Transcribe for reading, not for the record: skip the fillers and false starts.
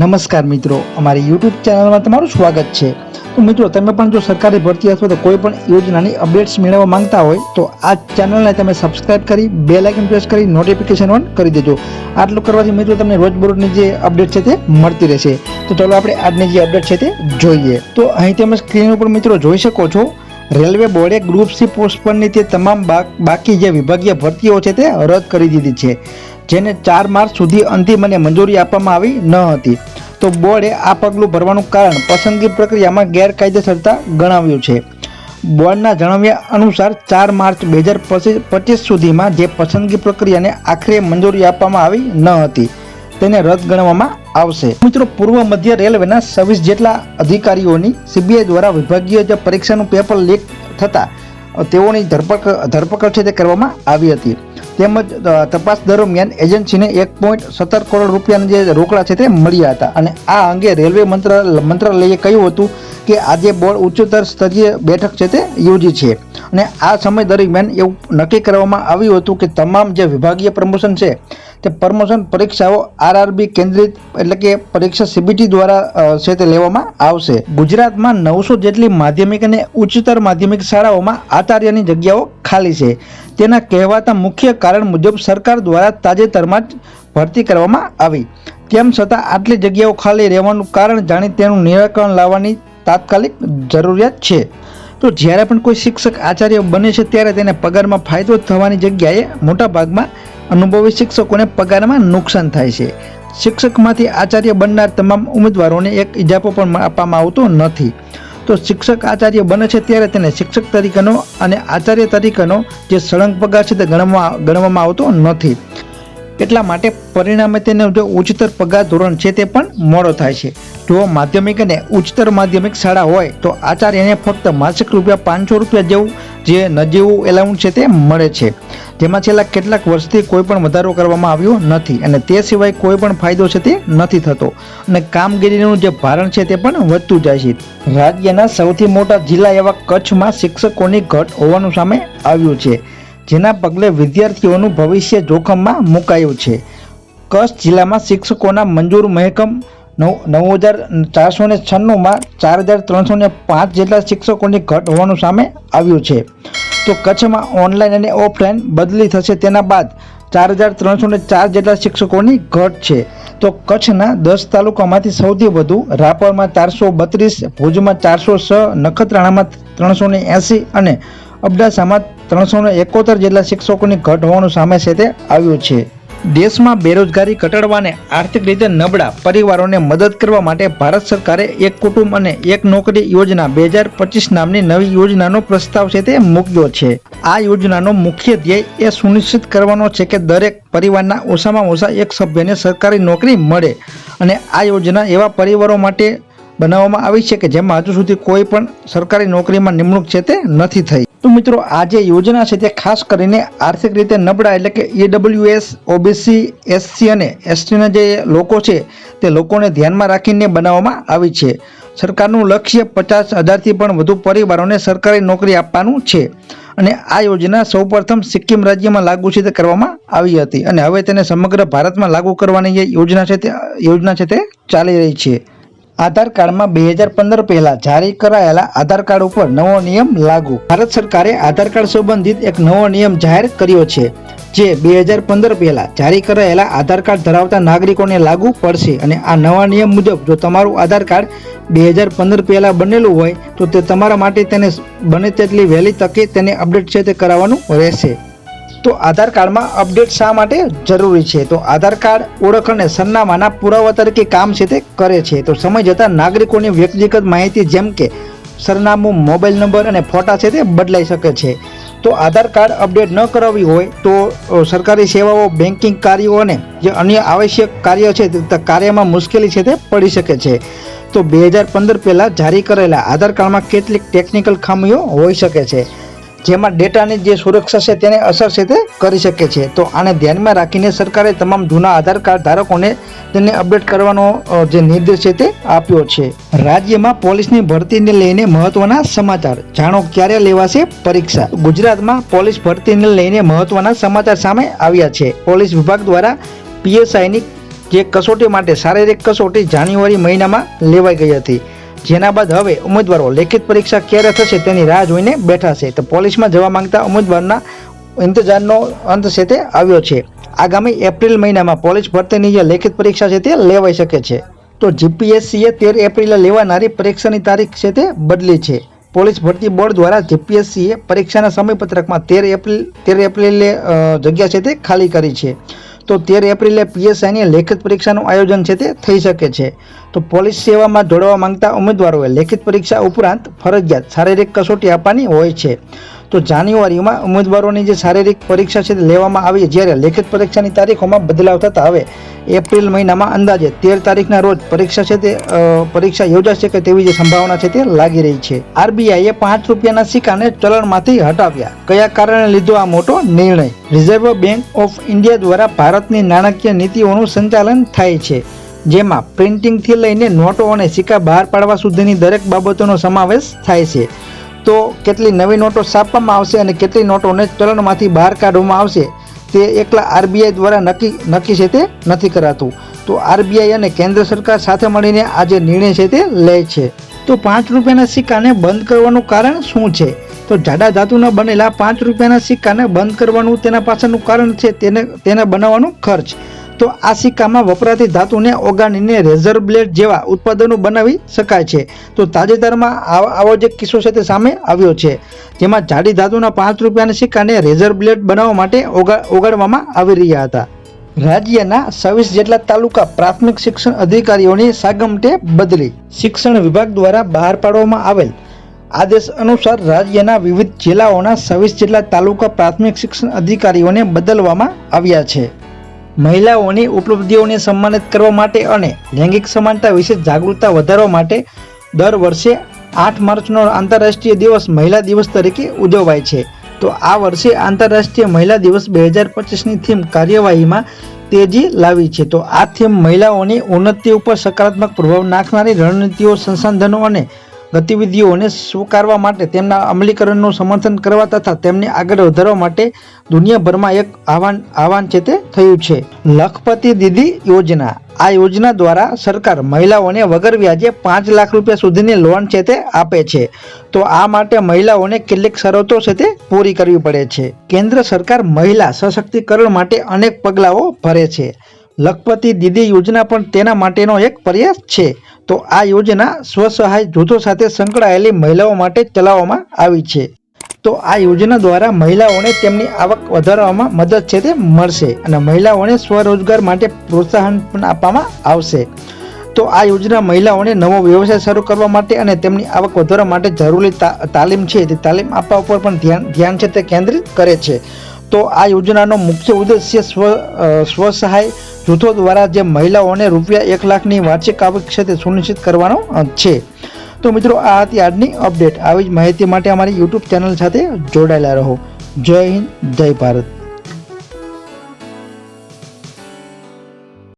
નમસ્કાર મિત્રો, અમારી યુટ્યુબ ચેનલમાં તમારું સ્વાગત છે। તો મિત્રો, તમે પણ જો સરકારી ભરતી અથવા તો કોઈ પણ યોજનાની અપડેટ્સ મેળવવા માંગતા હોય તો આ ચેનલને તમે સબસ્ક્રાઇબ કરી બેલ આઇકન પ્રેસ કરી નોટિફિકેશન ઓન કરી દેજો। આટલું કરવાથી મિત્રો તમને રોજબરોજની જે અપડેટ છે તે મળતી રહેશે। તો ચાલો આપણે આજની જે અપડેટ છે તે જોઈએ। તો અહીં તમે સ્ક્રીન ઉપર મિત્રો જોઈ શકો છો, રેલવે બોર્ડે ગ્રુપ સી પોસ્ટ પરની તે તમામ બાકી જે વિભાગીય ભરતીઓ છે તે રદ કરી દીધી છે, જેને 4 માર્ચ સુધી અંતિમ અને મંજૂરી આપવામાં આવી ન હતી। તો બોર્ડે આ પગલું ભરવાનું કારણ પસંદગી પ્રક્રિયામાં ગેરકાયદેસરતા ગણાવ્યું છે। બોર્ડના જણાવ્યા અનુસાર 4 માર્ચ 2025 સુધીમાં જે પસંદગી પ્રક્રિયાને આખરે મંજૂરી આપવામાં આવી ન હતી તેને રદ ગણવામાં આવશે। મિત્રો, પૂર્વ મધ્ય રેલવેના 26 જેટલા અધિકારીઓની સીબીઆઈ દ્વારા વિભાગીય જે પરીક્ષાનું પેપર લીક થતા તેઓની ધરપકડ છે તે કરવામાં આવી હતી। તેમજ તપાસ દરમિયાન એજન્સીને 1.17 કરોડ રૂપિયાના જે રોકડા છે તે મળ્યા હતા। અને આ અંગે રેલવે મંત્રાલયે કહ્યું હતું કે આજે બોર્ડ ઉચ્ચતર સ્તરીય બેઠક છે તે યોજી છે અને આ સમય દરમિયાન એવું નક્કી કરવામાં આવ્યું હતું કે તમામ જે વિભાગીય પ્રમોશન છે તે પ્રમોશન પરીક્ષાઓ આરઆરબી કેન્દ્રિત એટલે કે પરીક્ષા સીબીટી દ્વારા છે તે લેવામાં આવશે। ગુજરાતમાં 900 જેટલી માધ્યમિક અને ઉચ્ચતર માધ્યમિક શાળાઓમાં આચાર્યની જગ્યાઓ ખાલી છે। તેના કહેવાતા મુખ્ય કારણ મુજબ સરકાર દ્વારા તાજેતરમાં જ ભરતી કરવામાં આવી, તેમ છતાં આટલી જગ્યાઓ ખાલી રહેવાનું કારણ જાણી તેનું નિરાકરણ લાવવાની તાત્કાલિક જરૂરિયાત છે। તો જ્યારે પણ કોઈ શિક્ષક આચાર્ય બને છે ત્યારે તેને પગારમાં ફાયદો થવાની જગ્યાએ મોટાભાગમાં અનુભવી શિક્ષકોને પગારમાં નુકસાન થાય છે। શિક્ષકમાંથી આચાર્ય બનનાર તમામ ઉમેદવારોને એક ઇજાફો પણ આપવામાં આવતો નથી। તો શિક્ષક આચાર્ય બને છે ત્યારે તેને શિક્ષક તરીકેનો અને આચાર્ય તરીકેનો જે સળંગ પગાર છે તે ગણવામાં આવતો નથી। એટલા માટે પરિણામે તેને જે ઉચ્ચતર પગાર ધોરણ છે તે પણ મોડો થાય છે। જો માધ્યમિક અને ઉચ્ચતર માધ્યમિક શાળા હોય તો આચાર્યને ફક્ત માસિક ₹500 જેવું જે નજીવું એલાઉન્સ છે તે મળે છે, જેમાં છેલ્લા કેટલાક વર્ષથી કોઈ પણ વધારો કરવામાં આવ્યો નથી અને તે સિવાય કોઈ પણ ફાયદો છે તે નથી થતો અને કામગીરીનું જે ભારણ છે તે પણ વધતું જાય છે। રાજ્યના સૌથી મોટા જિલ્લા એવા કચ્છમાં શિક્ષકોની ઘટ હોવાનું સામે આવ્યું છે, જેના પગલે વિદ્યાર્થીઓનું ભવિષ્ય જોખમમાં મુકાયું છે। કચ્છ જિલ્લામાં શિક્ષકોના મંજૂર મહેકમ 9496માં 4305 જેટલા શિક્ષકોની ઘટ હોવાનું સામે આવ્યું છે। તો કચ્છમાં ઓનલાઈન અને ઓફલાઈન બદલી થશે તેના બાદ 4304 જેટલા શિક્ષકોની ઘટ છે। તો કચ્છના 10 તાલુકામાંથી સૌથી વધુ રાપરમાં 432, ભુજમાં 406, નખત્રાણામાં 380 અને અબડાસામાં 371 જેટલા શિક્ષકોની ઘટ હોવાનું સામે છે તે આવ્યું છે। દેશમાં બેરોજગારી ઘટાડવાને આર્થિક રીતે નબળા પરિવારોને મદદ કરવા માટે ભારત સરકારે એક કુટુંબ અને એક નોકરી યોજના 2025 નામની નવી યોજનાનો પ્રસ્તાવ છે તે મૂક્યો છે। આ યોજનાનો મુખ્ય ધ્યેય એ સુનિશ્ચિત કરવાનો છે કે દરેક પરિવારના ઓછામાં ઓછા એક સભ્યને સરકારી નોકરી મળે અને આ યોજના એવા પરિવારો માટે બનાવવામાં આવી છે કે જેમાં હજુ સુધી કોઈ પણ સરકારી નોકરીમાં નિમણૂક છે તે નથી થઈ। તો મિત્રો, આ જે યોજના છે તે ખાસ કરીને આર્થિક રીતે નબળા એટલે કે EWS, OBC, SC અને STના જે લોકો છે તે લોકોને ધ્યાનમાં રાખીને બનાવવામાં આવી છે। સરકારનું લક્ષ્ય 50,000થી પણ વધુ પરિવારોને સરકારી નોકરી આપવાનું છે અને આ યોજના સૌપ્રથમ સિક્કિમ રાજ્યમાં લાગુ છે તે કરવામાં આવી હતી અને હવે તેને સમગ્ર ભારતમાં લાગુ કરવાની જે યોજના છે તે ચાલી રહી છે। આધાર કાર્ડમાં 2015 પહેલા જારી કરાયેલા આધાર કાર્ડ ઉપર નવો નિયમ લાગુ। ભારત સરકારે આધાર કાર્ડ સંબંધિત એક નવો નિયમ જાહેર કર્યો છે, જે 2015 પહેલા જારી કરાયેલા આધાર કાર્ડ ધરાવતા નાગરિકોને લાગુ પડશે અને આ નવા નિયમ મુજબ જો તમારું આધાર કાર્ડ 2015 પહેલા બનેલું હોય તો તે તમારા માટે તેને બને તેટલી વહેલી તકે તેને અપડેટ છે તે કરાવવાનું રહેશે। તો આધાર કાર્ડમાં અપડેટ શા માટે જરૂરી છે? તો આધાર કાર્ડ ઓળખ અને સરનામાના પુરાવા તરીકે કામ છે તે કરે છે। તો સમય જતાં નાગરિકોની વ્યક્તિગત માહિતી જેમ કે સરનામું, મોબાઈલ નંબર અને ફોટા છે તે બદલાઈ શકે છે। તો આધાર કાર્ડ અપડેટ ન કરાવવી હોય તો સરકારી સેવાઓ, બેન્કિંગ કાર્યો અને જે અન્ય આવશ્યક કાર્ય છે તે કાર્યમાં મુશ્કેલી છે તે પડી શકે છે। તો 2015 પહેલા જારી કરેલા આધાર કાર્ડમાં કેટલીક ટેકનિકલ ખામીઓ હોઈ શકે છે, જેમાં ડેટાની જે સુરક્ષા છે તેને અસર છે તે કરી શકે છે। તો આને ધ્યાનમાં રાખીને સરકારે તમામ જૂના આધાર કાર્ડ ધારકોને તેને અપડેટ કરવાનો જે નિર્દેશ છે તે આપ્યો છે। રાજ્યમાં પોલીસની ભરતીને લઈને મહત્વના સમાચાર, જાણો ક્યારે લેવાશે પરીક્ષા। ગુજરાતમાં પોલીસ ભરતીને લઈને મહત્વના સમાચાર સામે આવ્યા છે। પોલીસ વિભાગ દ્વારા PSIની જે કસોટી માટે શારીરિક કસોટી જાન્યુઆરી મહિનામાં લેવાઈ ગઈ હતી, જેના બાદ હવે ઉમેદવારો લેખિત પરીક્ષા ક્યારે થશે તેની રાહ જોઈને બેઠા છે. તો પોલીસમાં જવા માંગતા ઉમેદવારના ઇંતજારનો અંત છે તે આવ્યો છે. આગામી એપ્રિલ મહિનામાં પોલીસ ભરતીની જે લેખિત પરીક્ષા છે તે લેવાઈ શકે છે. તો જીપીએસસીએ 13 એપ્રિલે લેવાનારી પરીક્ષાની તારીખ છે તે બદલી છે. પોલીસ ભરતી બોર્ડ દ્વારા જીપીએસસીએ પરીક્ષાના સમયપત્રકમાં 13 એપ્રિલે જગ્યા છે તે ખાલી કરી છે. તો 13 એપ્રિલે પીએસઆઈની લેખિત પરીક્ષાનું આયોજન છે તે થઈ શકે છે. તો પોલીસ સેવામાં જોડવા માંગતા ઉમેદવારોએ લેખિત પરીક્ષા ઉપરાંત ફરજિયાત શારીરિક કસોટી આપવાની હોય છે. તો જાન્યુઆરીમાં ઉમેદવારોની જે શારીરિક પરીક્ષા છે તે લેવામાં આવી, જ્યારે લેખિત પરીક્ષાની તારીખોમાં બદલાવ થતા હવે એપ્રિલ મહિનામાં અંદાજે 13 તારીખના રોજ પરીક્ષા છે તે પરીક્ષા યોજાશે કે તેવી જે સંભાવના છે તે લાગી રહી છે. આરબીઆઈએ ₹5 સિક્કાને ચલણમાંથી હટાવ્યા. કયા કારણે લીધો આ મોટો નિર્ણય? રિઝર્વ બેંક ઓફ ઇન્ડિયા દ્વારા ભારતની નાણાકીય નીતિઓનું સંચાલન થાય છે, જેમાં પ્રિન્ટિંગથી લઈને નોટો અને સિક્કા બહાર પાડવા સુધીની દરેક બાબતોનો સમાવેશ થાય છે. તો કેટલી નવી નોટો છાપવામાં આવશે અને કેટલી નોટોને ચલણમાંથી બહાર કાઢવામાં આવશે તે એકલા આરબીઆઈ દ્વારા નક્કી છે તે નથી કરાતું. તો આરબીઆઈ અને કેન્દ્ર સરકાર સાથે મળીને આ જે નિર્ણય છે તે લે છે. તો ₹5 સિક્કાને બંધ કરવાનું કારણ શું છે? તો જાડા ધાતુના બનેલા ₹5 સિક્કાને બંધ કરવાનું તેના પાછળનું કારણ છે તેને બનાવવાનો ખર્ચ. તો આ સિક્કામાં વપરાતી ધાતુને ઓગાળીને રેઝર બ્લેડ જેવા ઉત્પાદનો બનાવી શકાય છે. તો તાજેતરમાં આવો જે કિસ્સો છે તે સામે આવ્યો છે, જેમાં જાડી ધાતુના ₹5 સિક્કાને રેઝર બ્લેડ બનાવવા માટે ઓગાળવામાં આવી રહ્યા હતા. રાજ્યના 26 જેટલા તાલુકા પ્રાથમિક શિક્ષણ અધિકારીઓની સાગમટે બદલી. શિક્ષણ વિભાગ દ્વારા બહાર પાડવામાં આવેલ આદેશ અનુસાર રાજ્યના વિવિધ જિલ્લાઓના 26 જેટલા તાલુકા પ્રાથમિક શિક્ષણ અધિકારીઓને બદલવામાં આવ્યા છે. મહિલાઓની ઉપલબ્ધિઓને સન્માનિત કરવા માટે અને લૈંગિક સમાનતા વિશે જાગૃતતા વધારવા માટે દર વર્ષે 8 માર્ચનો આંતરરાષ્ટ્રીય દિવસ મહિલા દિવસ તરીકે ઉજવાય છે. તો આ વર્ષે આંતરરાષ્ટ્રીય મહિલા દિવસ 2025ની થીમ કાર્યવાહીમાં તેજી લાવી છે. તો આ થીમ મહિલાઓની ઉન્નતિ ઉપર સકારાત્મક પ્રભાવ નાખનારી રણનીતિઓ, સંસાધનો અને ગતિવિધિઓને સ્વીકારવા માટે તેમના અમલીકરણનું સમર્થન કરવા તથા તેમને આગળ વધારવા માટે દુનિયાભરમાં એક આહવાન છે તે થયું છે. લખપતિ દીદી યોજના. આ યોજના દ્વારા સરકાર મહિલાઓને વગર વ્યાજે ₹5 લાખ સુધીની લોન છે તે આપે છે. તો આ માટે મહિલાઓને કેટલીક શરતો છે તે પૂરી કરવી પડે છે. કેન્દ્ર સરકાર મહિલા સશક્તિકરણ માટે અનેક પગલાઓ ભરે છે. લખપતિ દીદી યોજના પણ તેના માટેનો એક પ્રયાસ છે. તો આ યોજના સ્વસહાય જૂથો સાથે સંકળાયેલી મહિલાઓ માટે ચલાવવામાં આવી છે. તો આ યોજના દ્વારા મહિલાઓને તેમની આવક વધારવામાં મદદ છે તે મળશે અને મહિલાઓને સ્વરોજગાર માટે પ્રોત્સાહન પણ આપવામાં આવશે. તો આ યોજના મહિલાઓને નવો વ્યવસાય શરૂ કરવા માટે અને તેમની આવક વધારવા માટે જરૂરી તાલીમ છે તે તાલીમ આપવા ઉપર પણ ધ્યાન છે તે કેન્દ્રિત કરે છે. તો આ યોજનાનો મુખ્ય ઉદ્દેશ્ય સ્વસહાય જૂથો દ્વારા જે મહિલાઓને ₹1 લાખની વાર્ષિક આવક છે તે સુનિશ્ચિત કરવાનો છે. તો મિત્રો, આ હતી આજની અપડેટ. આવી જ માહિતી માટે અમારી યુટ્યુબ ચેનલ સાથે જોડાયેલા રહો. જય હિન્દ, જય ભારત.